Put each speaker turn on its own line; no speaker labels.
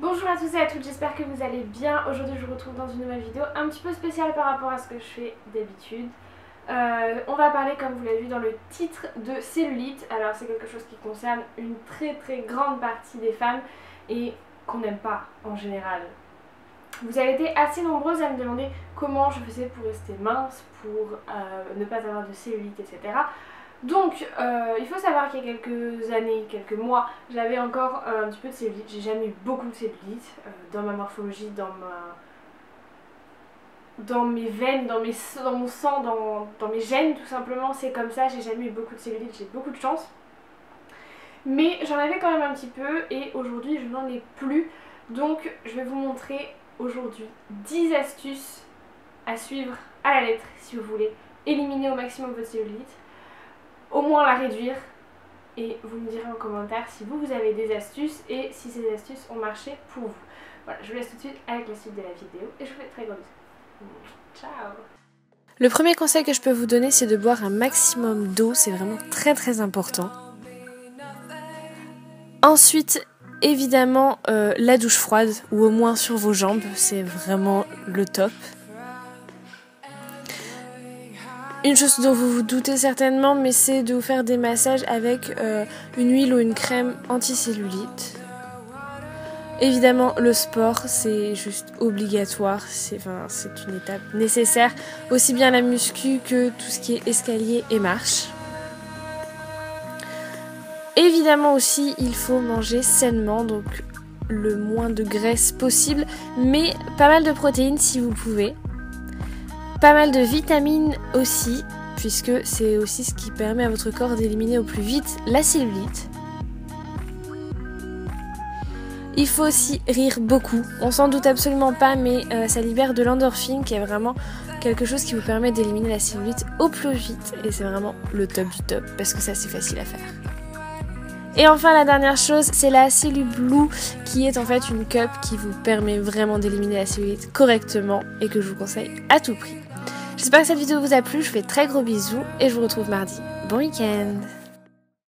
Bonjour à tous et à toutes, j'espère que vous allez bien. Aujourd'hui je vous retrouve dans une nouvelle vidéo un petit peu spéciale par rapport à ce que je fais d'habitude. On va parler, comme vous l'avez vu dans le titre, de cellulite. Alors c'est quelque chose qui concerne une très grande partie des femmes et qu'on n'aime pas en général. Vous avez été assez nombreuses à me demander comment je faisais pour rester mince, pour ne pas avoir de cellulite, etc. Donc il faut savoir qu'il y a quelques années, quelques mois, j'avais encore un petit peu de cellulite. J'ai jamais eu beaucoup de cellulite dans ma morphologie, dans mes veines, dans mon sang, dans mes gènes tout simplement. C'est comme ça, j'ai jamais eu beaucoup de cellulite, j'ai beaucoup de chance. Mais j'en avais quand même un petit peu et aujourd'hui je n'en ai plus. Donc je vais vous montrer aujourd'hui 10 astuces à suivre à la lettre si vous voulez éliminer au maximum votre cellulite, au moins la réduire, et vous me direz en commentaire si vous avez des astuces et si ces astuces ont marché pour vous. Voilà, je vous laisse tout de suite avec la suite de la vidéo et je vous fais de très gros bisous. Ciao.
Le premier conseil que je peux vous donner, c'est de boire un maximum d'eau, c'est vraiment très important. Ensuite, évidemment, la douche froide, ou au moins sur vos jambes, c'est vraiment le top. Une chose dont vous vous doutez certainement, mais c'est de vous faire des massages avec une huile ou une crème anti-cellulite. Évidemment, le sport, c'est juste obligatoire, c'est une étape nécessaire, aussi bien la muscu que tout ce qui est escalier et marche. Évidemment aussi, il faut manger sainement, donc le moins de graisse possible, mais pas mal de protéines si vous pouvez. Pas mal de vitamines aussi, puisque c'est aussi ce qui permet à votre corps d'éliminer au plus vite la cellulite. Il faut aussi rire beaucoup. On s'en doute absolument pas, mais ça libère de l'endorphine qui est vraiment quelque chose qui vous permet d'éliminer la cellulite au plus vite. Et c'est vraiment le top du top, parce que ça c'est facile à faire. Et enfin la dernière chose, c'est la CelluBlue qui est en fait une cup qui vous permet vraiment d'éliminer la cellulite correctement et que je vous conseille à tout prix. J'espère que cette vidéo vous a plu, je vous fais de très gros bisous et je vous retrouve mardi. Bon week-end!